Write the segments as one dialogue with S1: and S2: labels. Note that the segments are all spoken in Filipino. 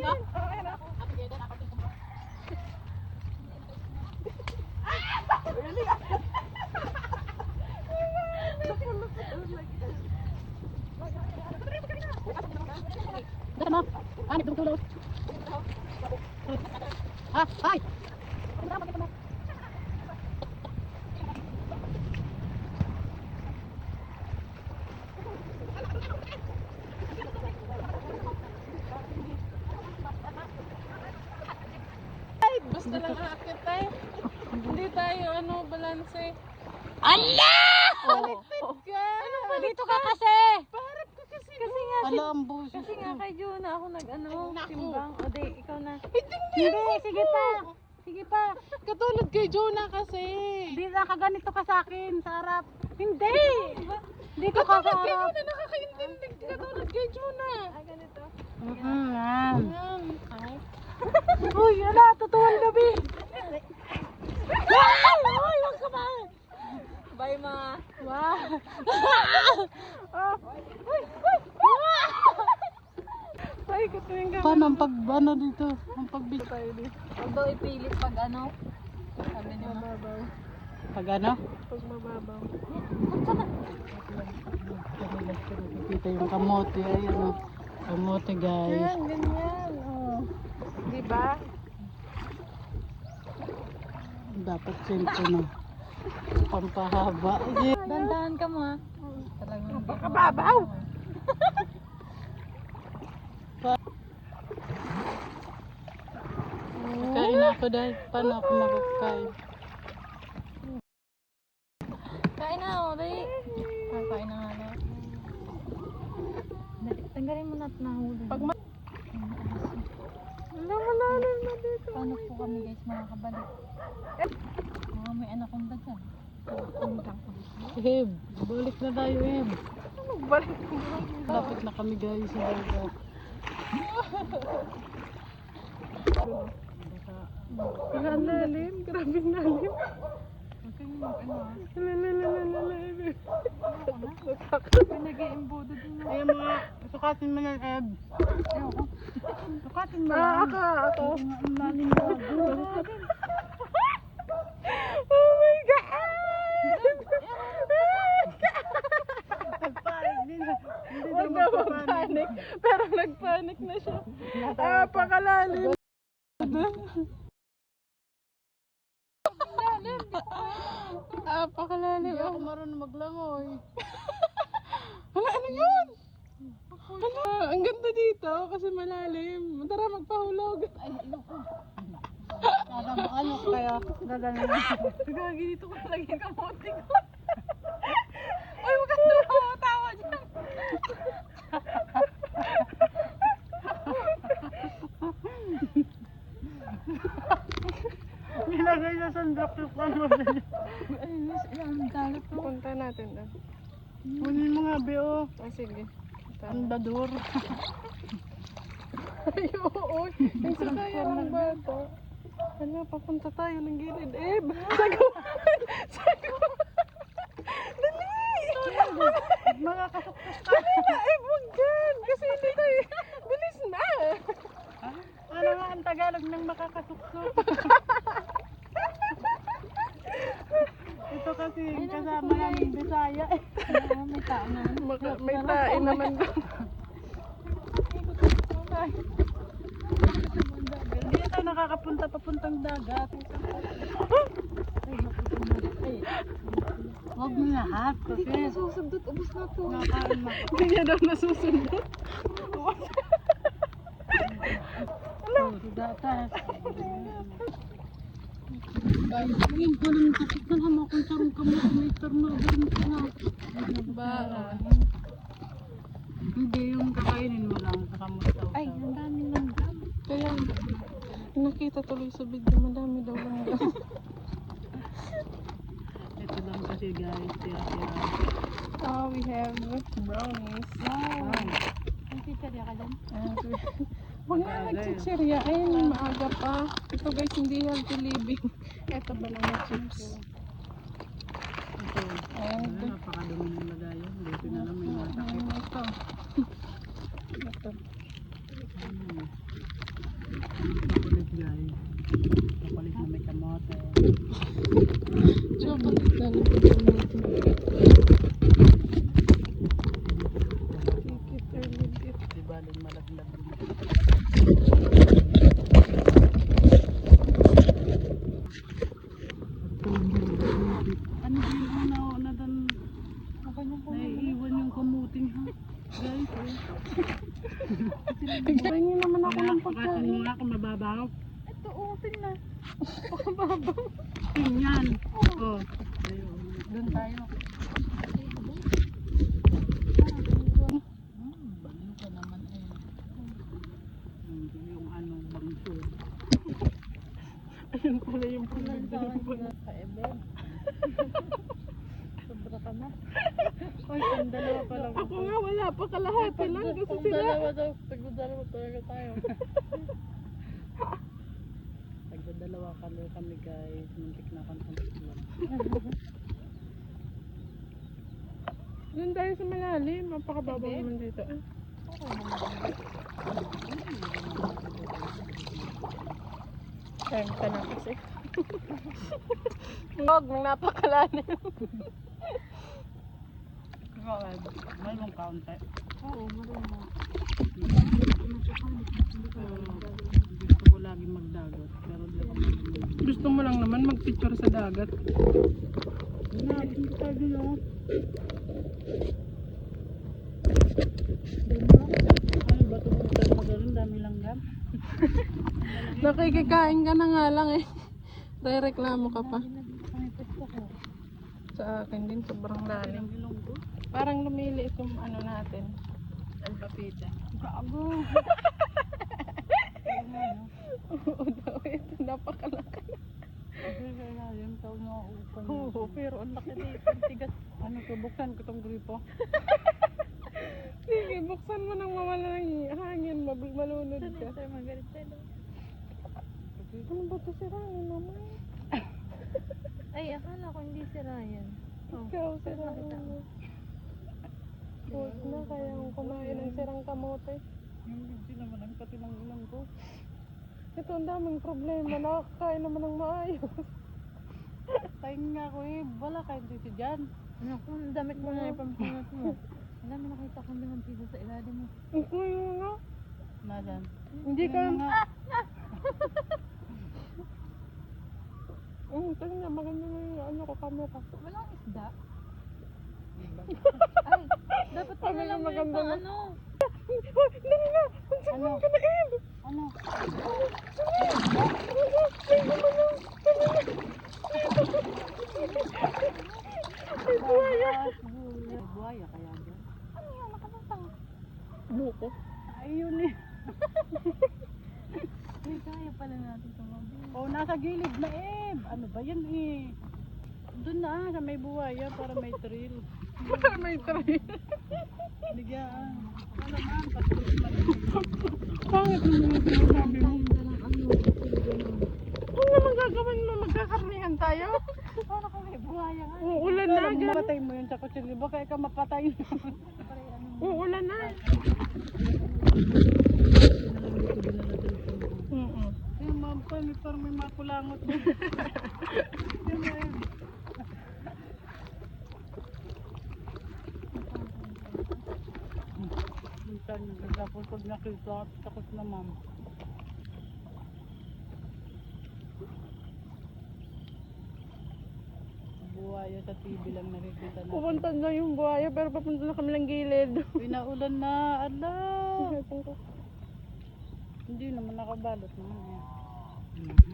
S1: ka? Dito mo. Anip ng tulo. Ah, ay!
S2: Basta lang aakit tayo. Hindi tayo balanse.
S1: Allah!
S2: Baliktad ka!
S1: Dito ka kasi!
S2: Parap ka kasi.
S3: Kasi nga,
S1: Ala, ang busis
S3: kasi nga kay Jonah ako
S2: Naku.
S3: timbang. O di, ikaw na.
S2: Hindi,
S3: Sige pa. Sige pa.
S2: katulad kay Jonah kasi.
S1: Hindi nakaganito ka sa akin, sa harap.
S3: Hindi! Dito ka sa
S2: Katulad kay
S3: harap.
S2: Jonah, nakakaintindi. Katulad kay Jonah.
S3: Ah, ganito.
S1: Yan.
S2: Ayan. Ay.
S1: Uy, ala, tutuwal gabi.
S3: Ay, wag ka ba? Bye, mga.
S1: Wow.
S2: Ay, katuwing ka.
S1: Paano ang ano dito? Ang pagbig.
S3: Huwag daw ipilit pag sabi niyo.
S2: Mababaw.
S1: Pag ano?
S2: Pag mababaw.
S1: Kita yung kamote. Ayan o. Kamote guys.
S2: Ayan, ganyan. Oh. Diba?
S1: Dapat simple na. Pampahaba. Ayan.
S3: Dandahan ka mo ha. Talagang
S2: Kababaw!
S1: Kain ako dahil. Paano ako makakain?
S3: Kain na ako, dali. Kain na nga na. Dali, tanggalin mo na at nahulog.
S2: Pag malalim na dito.
S3: Paano po kami guys makakabalik? Mga may anaconda dyan.
S1: Eb, balik na tayo Eb.
S2: Balik mo.
S1: Lapit na kami guys sa dagat.
S2: Ang lalim. Grabe ang lalim. Lalim.
S3: Nag-iimbodo din mo.
S1: Ayan mga, sukatin mo na Eb. Sukatin mo
S2: Ah,
S1: lang.
S2: ako.
S1: Ang lalim na ako.
S2: Oh my God!
S1: Nagpanik din. Hindi
S2: Huwag na magpanik. Pero nagpanik na siya. Napakalalim. Napakalalim.
S1: Hindi ako marunong maglangoy.
S2: Ano yun? Ang ganda dito kasi malalim. Tara magpahulog.
S1: Ano kaya? Dadalhin mo.
S3: Gagi dito ko lagi kamote ko.
S2: Ay, huwag kang tawa dyan.
S1: Nilagay na sandok yung kamote.
S3: Ang dalat po.
S2: Punta natin doon.
S1: Kunin mo nga Beo.
S2: Ah, sige.
S1: Ang dadur.
S2: Ay, oo. Yung sakaya ng bata. Ano, papunta tayo ng gilid. Saguhan! Saguhan! Dali!
S1: Makakasuktos ka.
S2: Dali na! Huwag dyan! Kasi hindi tayo... Bilis na!
S1: Ano nga ang Tagalog ng makakasuksok? Ito kasi kasama namin Bisaya eh.
S3: May tao na.
S2: May tain naman doon.
S1: Hindi tayo nakakapunta papuntang dagat. Huwag mo lahat kasi
S3: Susundot, ubos na to.
S1: nakain na.
S2: Hindi niya daw nasusundot.
S1: Datas. Ngayon ko lang sakit na naman kung sarong kamotor na ganun ka na.
S2: Ba?
S1: Hindi yung kakainin mo lang sa kamotor.
S3: Ay, ang dami lang.
S2: Kaya nakita tuloy sa video, madami daw lang daw.
S1: Ito lang kasi guys, tira-tira.
S2: Oh, we have brownies.
S3: Wow. Ang chichirya ka dyan?
S2: Huwag na nagchichirya. Ayun, maaga pa. Ito guys, hindi healthy living. Ito banana chips.
S1: Ito. Napakadumi ng lagayan. Dito na naman yung masakit.
S2: Ito. Ito.
S1: guys. Kapalit na may kamote.
S2: Chocolate na lang po natin. Sikit or ligit.
S1: Di baling malaglag din. Ano din ang na dan naiiwan yung kamuting ha? Guys,
S2: Tingnan naman ako ng
S1: Pakasin
S2: pagkain.
S1: mo nga kung mababaw.
S3: Ito, tingnan.
S2: Pakababaw.
S1: Tingnan. Oh. Ayun.
S3: Doon tayo.
S1: Baliw ka naman eh. Hindi yung ano, bangsod.
S2: Ayun pala yung pulag na yung pulag.
S3: Ka-ebed. Sobra ka na. Oy, ang dalawa pa lang.
S2: Ako nga wala pa kalahati lang kasi
S3: Pag
S2: sila.
S3: dalawa daw, pag-dalawa talaga tayo.
S1: Nagdadalawa kami guys. Muntik na kami lang.
S2: Doon tayo sa malalim. Mapakababaw naman dito. Time ka na kasi. Huwag mong napakalalim.
S1: Mayroong kaunti.
S3: Oo, marunong.
S1: Gusto ko lagi magdagat. Pero di ako magdagat.
S2: Gusto mo lang naman magpicture sa dagat.
S1: Hindi tayo no. Ano ba ito kung tayo magaling? Dami langgam.
S2: Nakikikain ka na nga lang eh. Re-reklamo ka pa.
S3: Kami pwesto ko.
S2: Sa akin din, sobrang lalim.
S1: Ang ilong ko.
S2: Parang lumiliit yung ano natin.
S1: Albapita.
S2: Gago. Oo daw, ito napakalaki.
S1: Kasi kaya yung tao na upan.
S2: Oo, pero ang laki dito. Ang tigas.
S1: Ano to? Buksan ko tong gripo.
S2: Sige, buksan mo nang mawala ng hangin. Malunod ka.
S3: Tayo magalit tayo.
S2: Ano ba ito sirangin naman?
S3: Ay, akala ko hindi si Ryan.
S2: Ikaw, sirangin mo. Huwag na, kaya kung kumain ng sirang kamote.
S1: Hindi naman ang pati ng ilong ko.
S2: Ito ang daming problema. Nakakain naman ng maayos.
S1: Tain nga ako eh. Wala kayo dito dyan.
S3: Naku, ang damit mo na yung pampunot mo. Ang dami nakita kong limang piso sa ilalim mo.
S2: Ang kuyo nga.
S1: Nadan.
S2: Hindi ka...
S1: nga.
S2: Ito nga, maganda na yung ano ko, camera.
S3: Walang isda. Ay, dapat
S2: Sabi
S3: pala
S2: nga
S3: mo yung
S2: maganda
S3: pang
S2: na.
S3: ano.
S2: Dali na! Ang
S1: Ano?
S2: ka na Ed!
S1: Ano?
S2: Buhaya!
S1: Buhaya kaya dyan.
S3: Ano yan, nakapatang.
S2: Buko.
S1: Ayun eh.
S3: Ay, kaya pala natin tumabi.
S1: Oh, nasa gilid na eh. Ano ba yan eh? Doon na sa may buhaya para may thrill.
S2: May tray.
S1: Bigyan. Ano naman, patuloy man.
S2: Pangit naman yung sinasabi mo.
S3: Tayo ng ano.
S2: Kung naman gagawin mo, magkakarnihan tayo.
S3: Paano kung may buhaya nga?
S2: Uulan na.
S1: Alam mo, mapatay mo yun sa kutsilyo. Baka ikaw mapatay.
S2: Uulan na.
S1: Yung ma'am, parang may makulangot. Minsan, tapos pag nakita, takot na ma'am. Buhaya sa TV lang nakikita na.
S2: Pupunta na yung buhaya pero papunta na kami ng gilid.
S1: Pinaulan na, ala! Hindi naman nakabalot naman eh.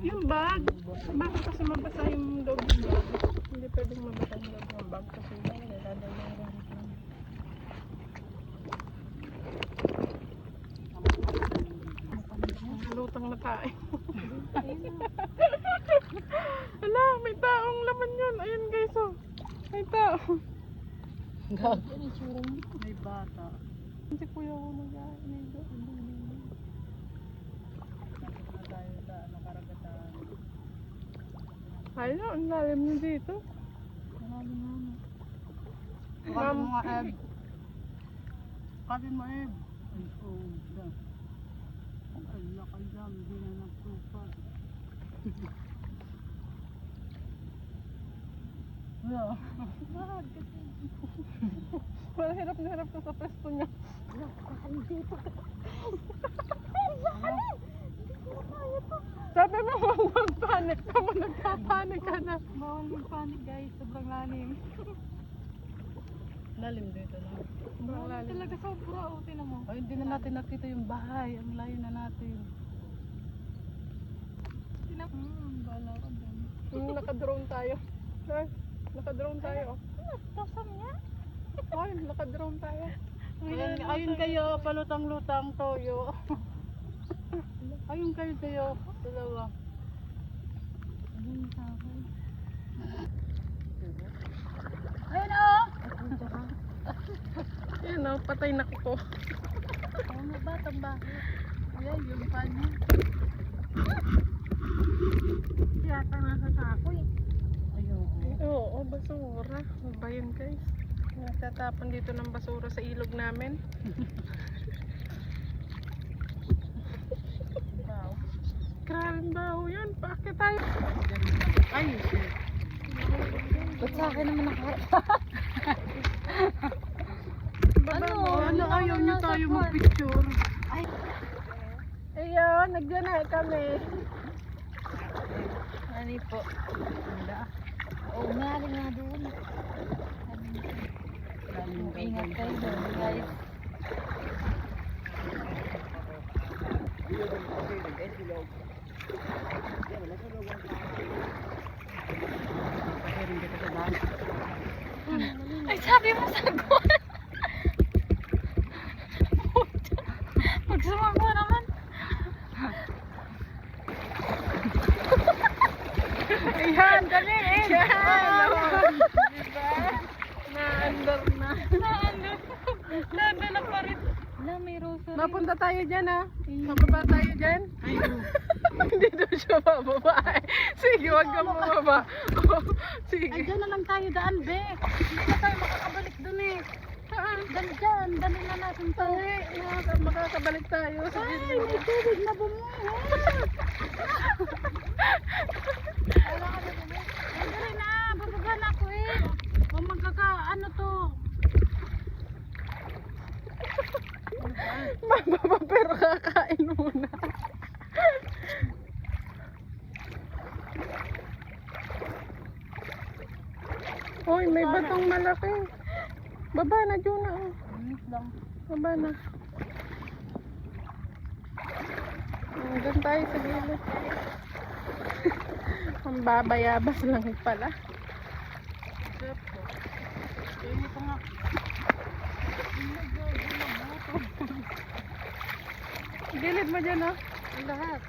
S2: Yung bag. Bakit kasi mabasa yung loob ng bag? Hindi pwedeng mabasa yung loob ng bag kasi nilalagay yung gamit mo. Lutang na tayo. Ala, may taong laman yun. Ayun guys, oh. May tao.
S1: May bata.
S2: Si kuya ko nag-aanay doon.
S1: Na tayo sa ano, karagatan.
S2: Ayun, ang lalim nyo dito.
S3: Marami nga ano.
S1: Kasi mo nga, Eb. Kasi mo, Eb. Ay, oh, yan. Ay, laka. Ay, dami din na nagtupad. Wala.
S2: Parang hirap na hirap ka sa pwesto niya. Sabi mo, huwag magpanik. Tama, nagpapanik ka na.
S3: Bawal magpanik guys, sobrang lalim.
S1: Lalim dito na.
S2: Sobrang lalim.
S3: Talaga sobra, oh, tinan mo.
S1: Ay, hindi na natin nakita yung bahay. Ang layo na natin.
S3: Tinan mo. Bala ko dun.
S2: Naka-drone tayo. Ay, naka-drone tayo.
S3: Tasam niya?
S2: Ay, naka-drone tayo.
S1: Ayun kayo, palutang-lutang toyo. Ayun kayo, dalawa.
S3: Ayun sa akin.
S1: Ayun o!
S2: Yan o, patay na ko.
S1: Ano ba, tambaho? Ayan, yung kanya.
S3: Yata nasa sako eh.
S1: Ayun.
S2: Oo, basura. Ano ba yun, guys? Nagtatapon dito ng basura sa ilog namin.
S1: Wow.
S2: Grabe baho yan. Paakit tayo.
S1: Ay, shit.
S3: Ba't sa akin naman
S1: Ano, ayaw niyo tayo mag-picture?
S2: Ayun, nandiyan na kami.
S3: Ano po? Oo, meron nga doon. Ingat kayo doon, guys. Ay, sabi mo sagot! Magsumagwa naman.
S2: Ayan, dali eh. Yan. Na-under na.
S3: Nandun na pa rin. Wala, may rosary.
S2: Mapunta tayo dyan ha. Mababa tayo dyan. Hindi daw siya bababa. Sige, wag kang mababa. Sige.
S1: Diyan na lang tayo daan, Be. Hindi na tayo makakabalik dun eh. Dyan, dali na natin to.
S2: Ay, makakabalik tayo. Sige.
S1: Ay, may tubig na bumuha. Ay, dali na. Bababa na ako eh. O ano to.
S2: Mababa pero kakain muna. Uy, may batong malaki. Baba na, Juna. Oh.
S1: Lang.
S2: Baba na. Doon tayo sa gilid. Ang babayabas lang pala.
S1: Hindi ko nga.
S2: Gilid mo dyan, oh.
S1: Lahat.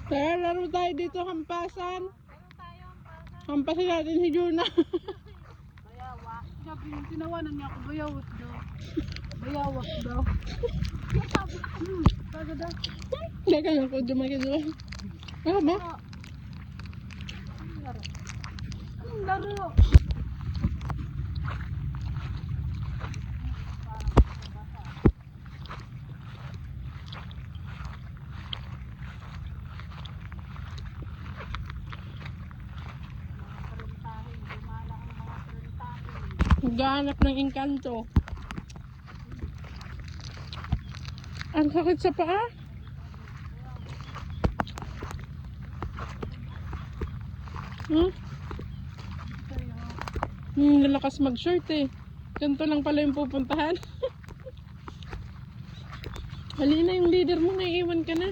S2: Tara, laro tayo dito, hampasan. Hampasin natin si Juna.
S1: Bayawak. Sabi yung tinawanan niya ako, bayawak daw. Bayawak daw. Taga daw.
S2: Dagan ako, dumaki doon. Ano ba?
S1: Anong laro?
S2: Gahanap ng engkanto. Ang sakit sa paa. Nalakas mag-short eh. Ganito lang pala yung pupuntahan. Hali na yung leader mo, naiiwan ka na.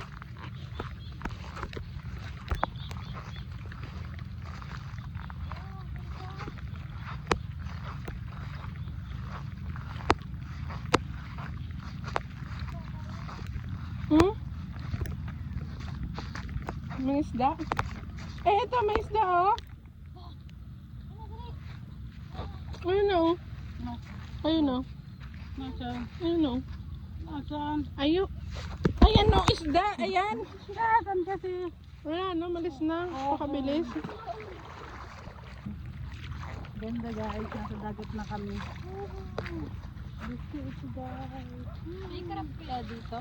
S2: May isda. Eh, ito, may isda, oh. Ayun, oh. Ayun, oh.
S1: Nasaan?
S2: Ayun, oh.
S1: Nasaan?
S2: Ayun. Ayan, oh, isda. Ayan.
S1: Nasaan kasi?
S2: Ayan, no, malis na. Pakabilis.
S1: Ganda guys, nasa dagat na kami. Gusto ito guys.
S3: May crab kaya dito?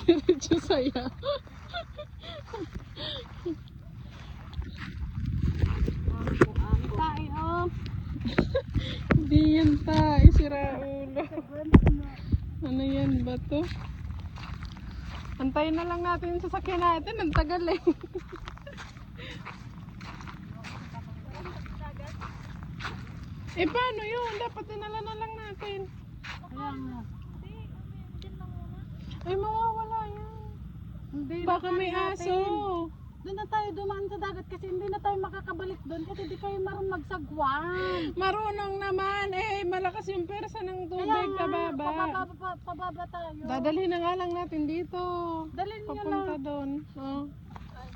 S2: Diretso saya.
S1: Tayo.
S2: Hindi yan ta. Isira ulo. Ano yan ba to? Antayin na lang natin yung sasakyan natin. Ang tagal eh. Eh paano yun? Dapat dinala na lang natin.
S1: Kaya nga.
S2: Ay mawawala yan.
S1: Hindi
S2: Baka
S1: na
S2: may
S1: kaya
S2: aso.
S1: natin. Doon na tayo dumaan sa dagat kasi hindi na tayo makakabalik doon kasi di kayo marunong magsagwan.
S2: Marunong naman. Eh malakas yung persa ng tubig. Pababa.
S1: Pababa tayo.
S2: Dadalhin na nga lang natin dito.
S1: Dalhin nyo
S2: Papunta
S1: lang.
S2: doon. Oh.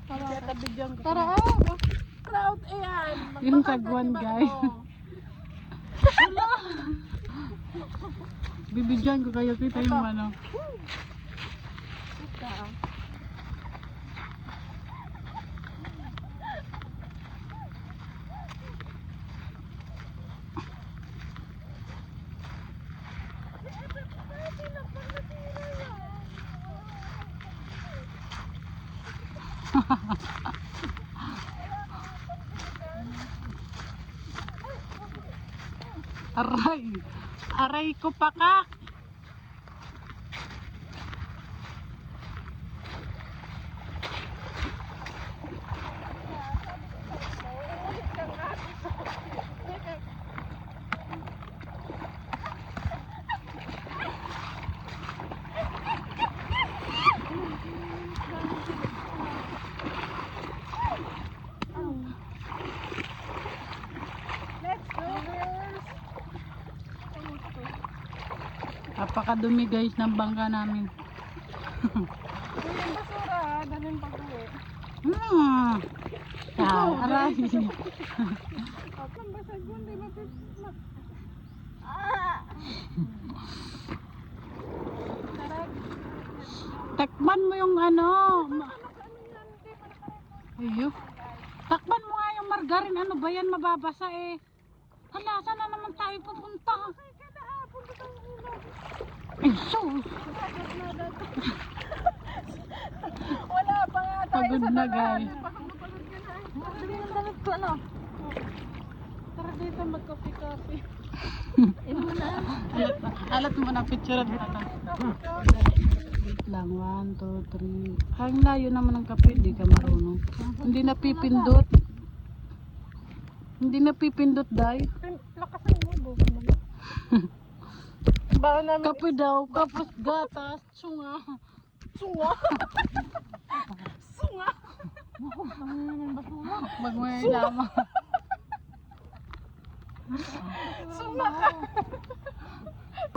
S1: Kaya tabigyan ko.
S2: Tara, oh.
S1: Proud ayan.
S2: Yung sagwan, guys. Bibigyan ko kayo, kita yung ano. Aray! Aray ko pakak! Napakadumi guys ng bangka namin. Yung basura ha, dalhin pag-uwi.
S1: Aray.
S2: Ang basag yun, di ba?
S1: Takpan mo yung ano. Ayo. Takpan mo nga yung margarine. Ano ba yan? Mababasa eh. Hala, saan na naman tayo pupunta? Ay, sus.
S2: Wala pa nga tayo
S1: Pagod
S2: sa
S1: na,
S2: dagat.
S1: guys.
S2: Pagod ka na.
S3: Sabi ng damit ko ano?
S2: Tara dito, mag-coffee-coffee.
S1: Alat mo na picture at mata. Wait lang, 1, 2, 3. Ang layo naman ng kape, di ka marunong. Hindi napipindot. Hindi napipindot, day.
S2: Lakasan mo, buka mo. Bawa namin.
S1: Kape daw, kapos gatas, tsunga.
S2: Sunga. Sunga.
S1: Wag mo yung lamang.
S2: Sunga ka.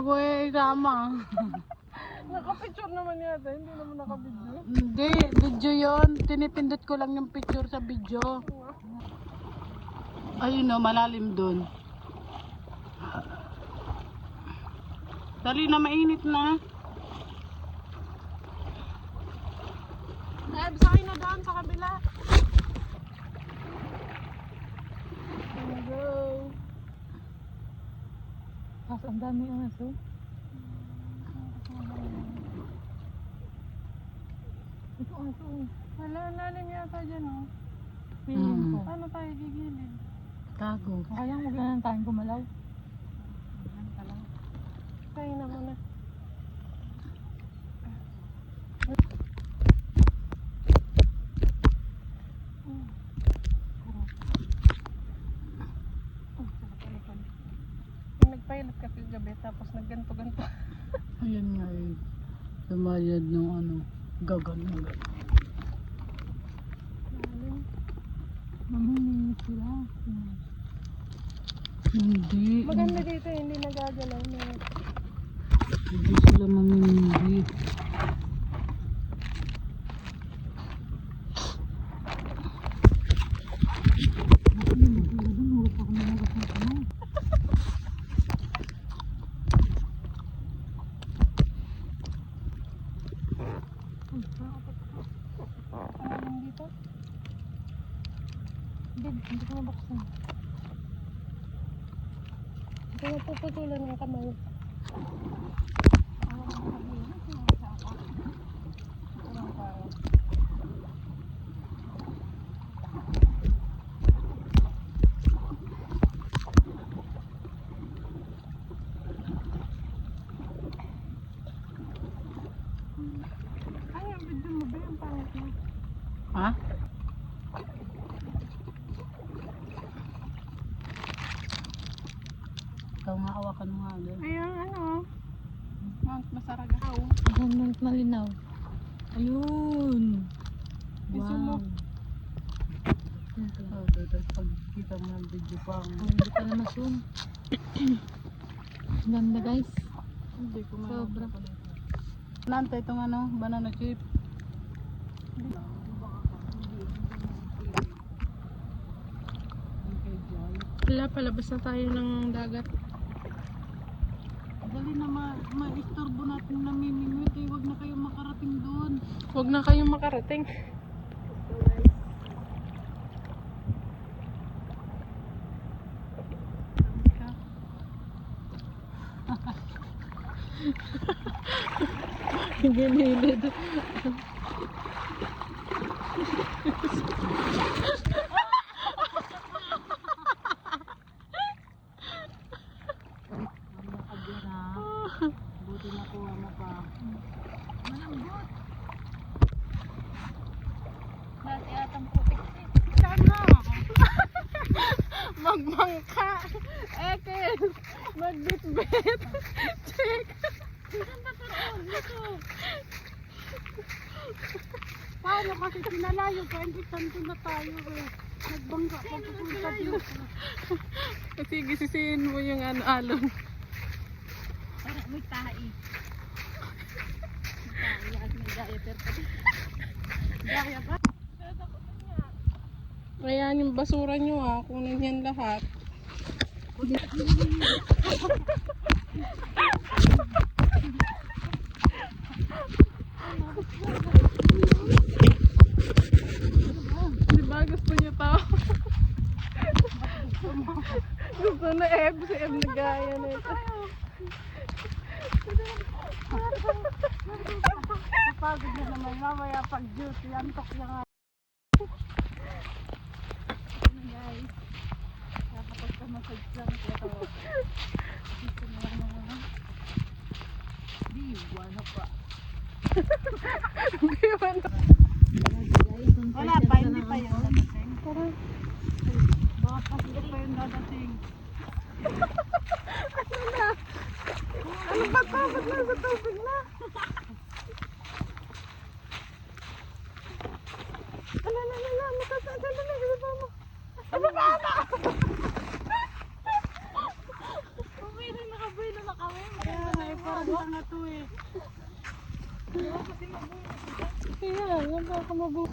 S1: Wag mo yung lamang.
S2: Nakapicture naman yata, hindi naman nakabidyo.
S1: Hindi, video yon. Tinipindot ko lang yung picture sa video. Ayun o, malalim dun. Dali na, mainit na.
S2: Eh, sakay na doon sa kabila. Go.
S3: Tapos ang dami yung aso. Ito aso.
S2: Wala, lalim yata dyan, oh.
S3: Feeling ko.
S2: Paano tayo gigilid?
S1: Tago.
S3: Kaya huwag na lang tayong gumalaw.
S2: Tayo na muna. Nagpilot kasi gabi tapos nagganto-ganto.
S1: Ayun nga eh. Lumayad ng ano, gagan na gagan.
S3: Mamimingit sila.
S1: Hindi.
S2: Maganda dito, hindi nagagalaw.
S1: Hindi sila mamimili.
S3: Parang dito. Hindi ko mabuksan.
S2: Ito na puputulan ng kamay. Ay, ang video mo ba yung pangit mo?
S1: Ha? Ikaw nga, hawakan mo nga agad.
S2: Ayun, ano? Mount Masaragaw.
S3: Ang malinaw.
S1: Ayun!
S2: Iso mo.
S1: Oh, tapos pagkita mo ng video pa ako.
S3: Hindi pa na ma-zoom. Ang ganda guys.
S2: Hindi ko
S3: Sobra.
S1: Nantay itong ano, banana chip.
S2: Wala, palabas na tayo ng dagat.
S1: Dali na ma-istorbo natin namimingwit eh. Huwag na kayo makarating doon.
S2: Huwag na kayong makarating. Ginilid.
S1: Buti nakuha mo pa.
S3: Dati atang putik eh.
S2: Sana! Magmangka! Ekes! Magbitbit! Check!
S1: Paano kasi sinalayo pa? Hindi tanto na tayo eh. Nagbangga pa pupunta dito.
S2: Kasi gisisihin mo yung ano, alon.
S3: Parang may tahi. May tahi at may diaper pa.
S1: Gaya pa.
S2: Ayan yung basura nyo ha, kunin yan lahat. Di ba gusto nyo to? Gusto na si Eb na gaya na ito.
S1: Napagod na naman. Mamaya pag duty, antok na nga. Guys, kapag ka-massage lang pero gusto mo lang naman. Di, wala pa. Wala pa, hindi pa yun dadating. Baka pa hindi pa yun dadating.
S2: Ano ba to? Ba't nasa tubig na? Ala, matasasal na ibaba mo. Ibaba na!
S3: Pumili nakabuelo na kami.
S1: Ay, parang tanga to eh.
S2: Kaya, nakakamabu.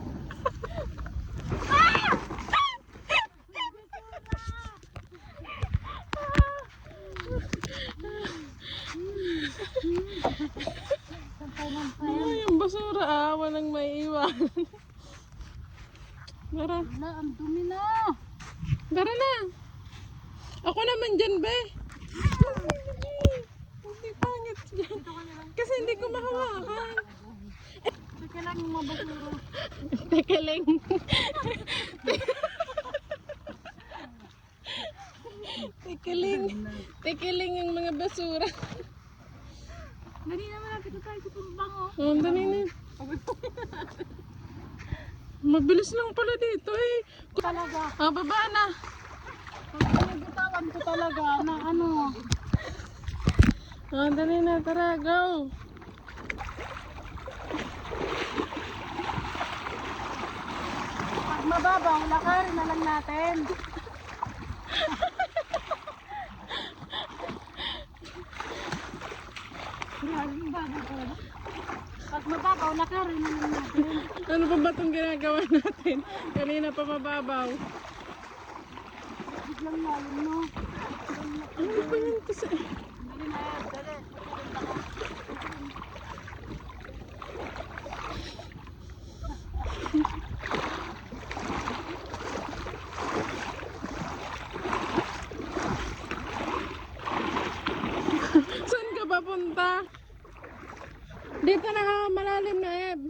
S2: Yung basura walang may iwan. Tara,
S1: Wala, ang dumi na.
S2: tara na. Ako naman dyan, be. Hindi pangit dyan. Kasi hindi ko mahawakan.
S1: Sige lang yung mga basura.
S2: Tekeling. Tekeling yung mga basura.
S1: Dali naman natin ito tayo sa pambango.
S2: Oh, dali na. Mabilis lang pala dito eh.
S1: Talaga.
S2: Ah, baba na.
S1: Pag pinagitawan ko talaga na ano.
S2: Ah, dali na. Tara, go.
S1: Pag mababaw, lakarin na lang natin. Hindi mababaw talaga. Pag mababaw, nakarin naman natin.
S2: Ano pa ba itong ginagawa natin? Kanina pa mababaw.
S1: Biglang lalim, no?
S2: Ano pa yun to sa...
S1: Dali na yan, dali.
S2: Saan ka papunta? Dito na ha, malalim na Eb.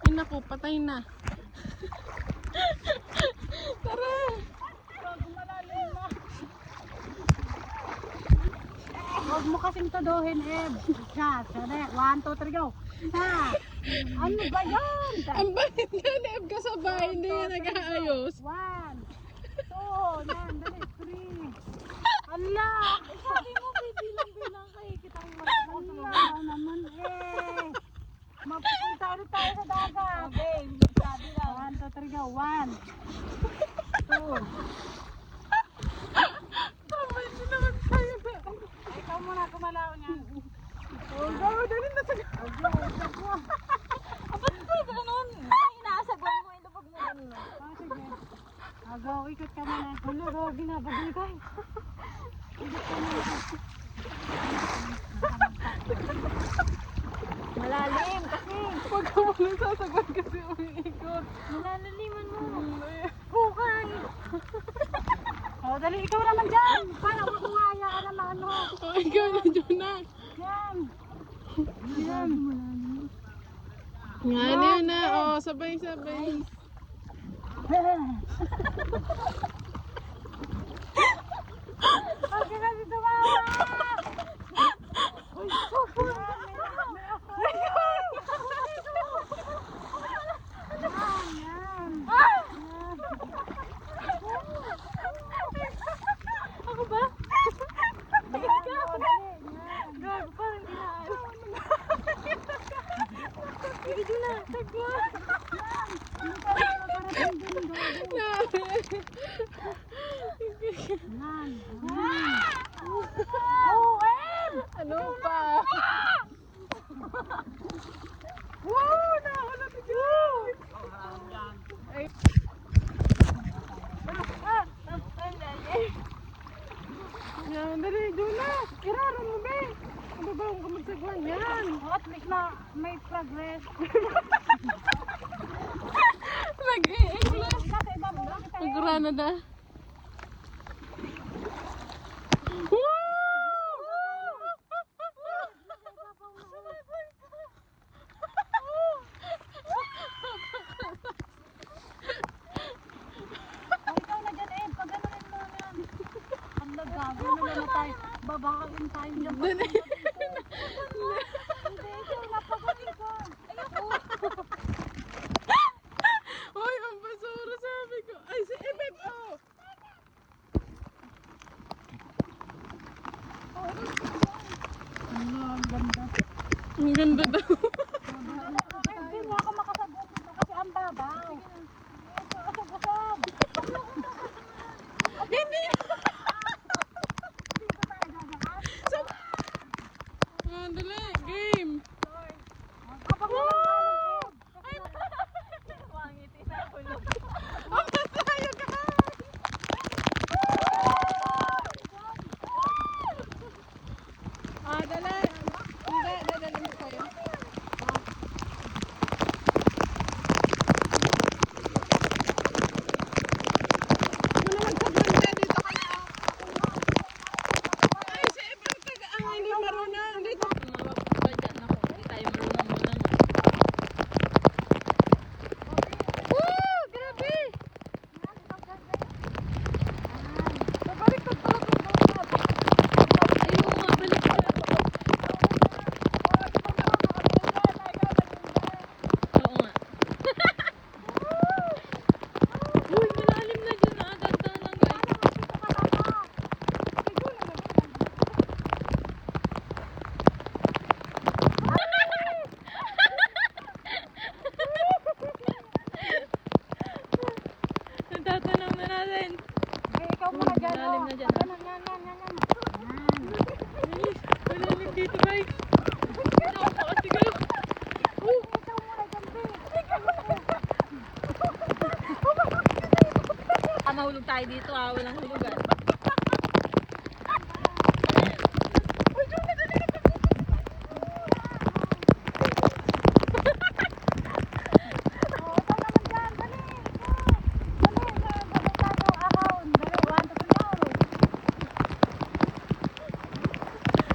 S2: Ay naku, patay na. Tara!
S1: Huwag mo kasing tuduhin, Eb. Siya, dali. 1, 2, 3, go. Ha! Ano ba yan?
S2: Ang bakit nga ni Eb kasabay, hindi niya nag-aayos.
S1: 1, 2, yan, dali. 3. Ala! Sabi mo, bilang kayo. Kitang ala naman, eh. Mapupunta ulit tayo sa dagat. Okay, sabi lang. 1, 2, 3, go. 1, 2.
S2: Tamay siya naman tayo na.
S1: Ikaw muna kumalaw niyan.
S2: Oh, go, dali na sa...
S3: Ba't ba ganun? Ay, inaasagwan mo, ilubog mo ganun.
S1: Sige. Go, ikot ka muna. Ano, go, binabagay tayo.
S3: Malalim kasi.
S2: Huwag ka muna sasagwan kasi umiikot.
S3: Malalaliman mo.
S1: Hukay! Oh, dali, ikaw naman dyan! Para makungaya ka naman, ano?
S2: Oh, ikaw na dyan na.
S1: Yan! Yan!
S2: Nga niya na, oh, sabay-sabay.
S1: Huwag ka kasi tumawa! Uy, super! Yan!
S3: Ako ba?
S1: Grabe, parang ginaayos.
S3: Sige na, sagwan.
S2: Ano pa? Wow, nakakala ka dyan. Ay. Yan, dali, doon na. Iraro mo, be. Ano ba ang kamagsagwan? Yan.
S1: At least na may progress.
S2: Nag-i-English.
S1: Kasi ibababa kita.
S2: Nagurana na.
S1: Oh, ikaw na dyan, eh. Paganonin mo yan. Ang nagagawa na tayo. Babakain tayo dyan.
S2: Dali.
S1: Hindi, ikaw na paganonin ko.
S2: Hoy, ang basura sabi ko. Ay, si Ebeb, oh.
S1: Ang ganda.
S2: Ang ganda daw.
S1: Hindi mo ako makasagot dito kasi ang babaw. Asag-asag.
S2: Hindi. Ah, dali, game.
S1: Kapag walang
S3: Wangiti sa ulo.
S2: Ang masaya ka. Ah, dali. Hindi, dadalhin ko kayo.
S3: tayo dito ah, walang hulugan.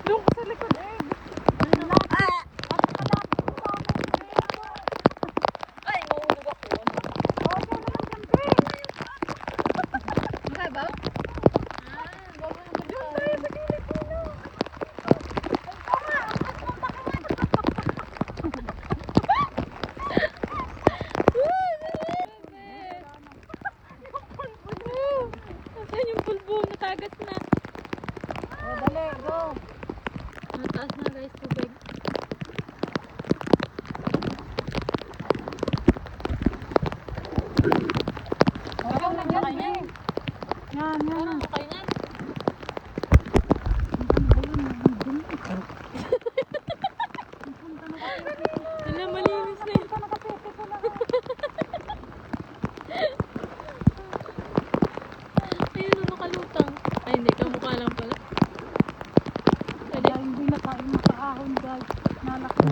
S2: Doon ka sa likod, Eb.
S3: Ay, mahulog ako. Mababaw? Babaw naman tayo.
S2: Sa gilid mo.
S3: Nasaan yung pulbo? Natagas na.
S1: Dali, go.
S3: Mataas na guys, tubig.
S1: Ikaw na dyan,
S3: Kaya yan.
S1: Yan, yan.
S3: Ano kayo yan? Wala, malinis na yun. Ayun, nakalutang. Ay, hindi. Kamukha lang pala. Pwede.
S1: Hindi na tayo makaahon, guys. Nalaki.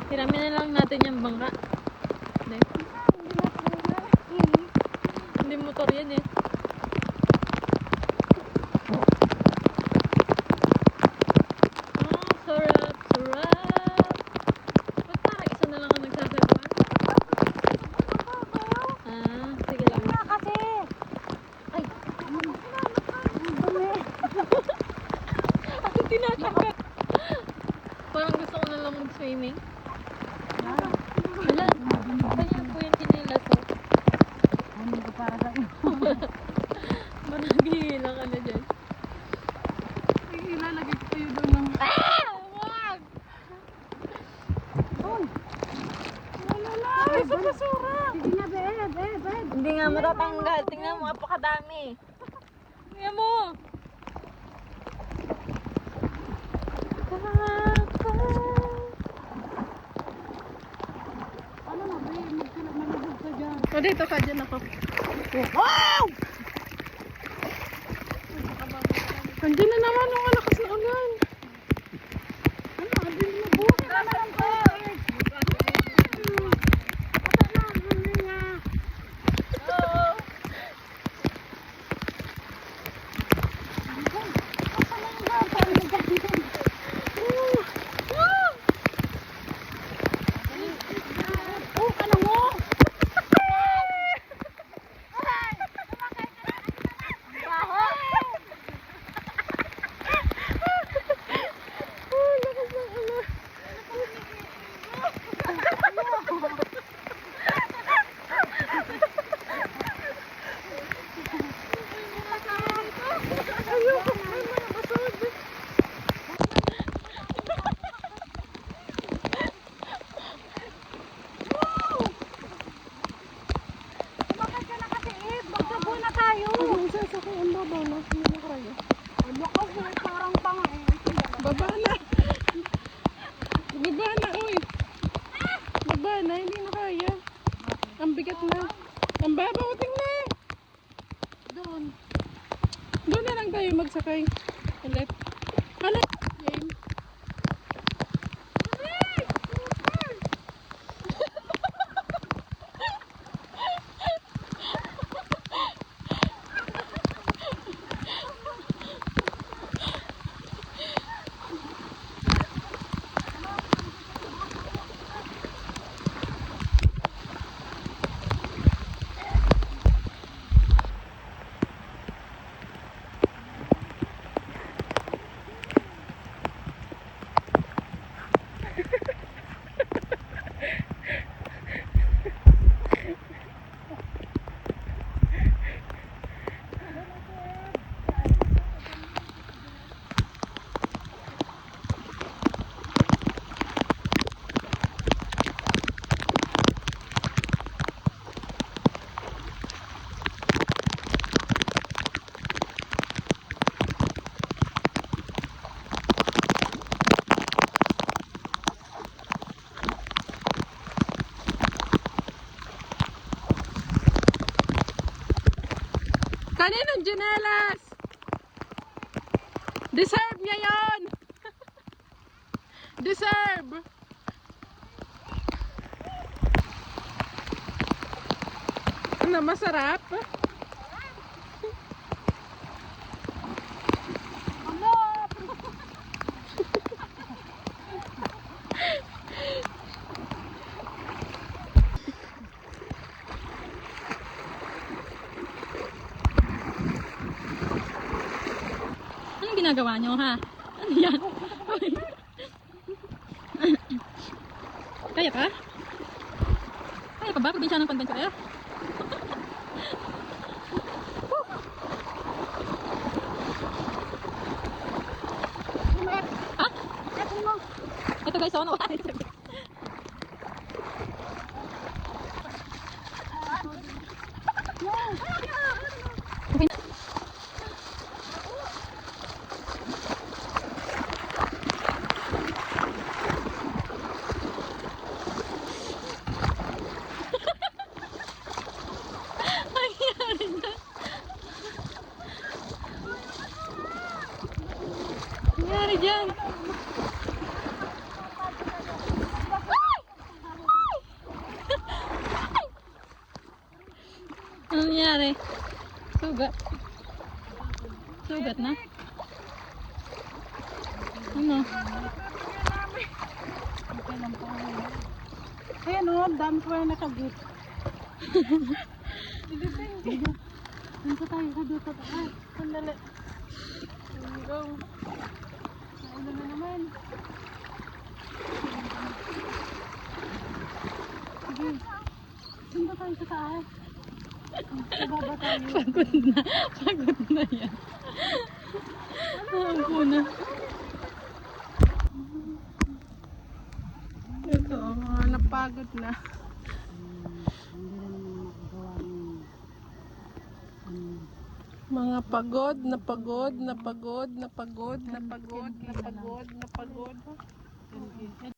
S3: Hiramin na lang natin yung bangka. Hindi. Hindi motor yan eh. Oh, sarap, sarap. Ba't parang isa na lang ang nagsasabaw? Ah, sige lang.
S1: Nga kasi.
S3: Ay,
S1: Ang dumi.
S3: ako tinatanggal. Parang gusto ko na lang mag-swimming. Wala. Kaya po yung chinilas oh.
S1: Ano ko para sa iyo?
S3: Managihila ka na dyan.
S2: Ay, ilalagay ko kayo doon ng...
S3: Wag!
S1: Uy!
S2: Ay, sa basura!
S1: Sige na, Beb.
S3: Hindi nga matatanggal. Tingnan mo, apakadami. Tingnan mo.
S1: Ano na, Beb? Malubog ka dyan.
S2: O, dito ka dyan ako.
S1: Wow!
S2: Andiyan na naman ang malakas na ulan.
S1: Ano, abin mo buhay na lang ko.
S2: Baba na. Baba na, uy. Baba na, hindi na kaya. Ang bigat na. Ang babaw, tingnan.
S1: Doon.
S2: Doon na lang tayo magsakay. Ulit. Ano? Game. Anin ang Janelas? Deserve niya yon. Deserve. Ano, masarap?
S3: Anong ginagawa nyo, ha? Ano yan? Kaya ka? Kaya ka ba? Probinsya ng convent kayo? Ha? Ito guys, ano? Okay na. Nangyari na. Nangyari dyan. Ano nangyari? Sugat. Sugat na? Ano?
S1: Ayan o, dami ko yung nakagit. Dito tayo sa dito. Ay, sandali. Go. Naulan na naman. Sige. Dito tayo sa taas. Ibaba tayo.
S3: Pagod na. Pagod na yan. Ako na.
S2: Ito, napagod na. Mga pagod, napagod, napagod, napagod, napagod, napagod, napagod.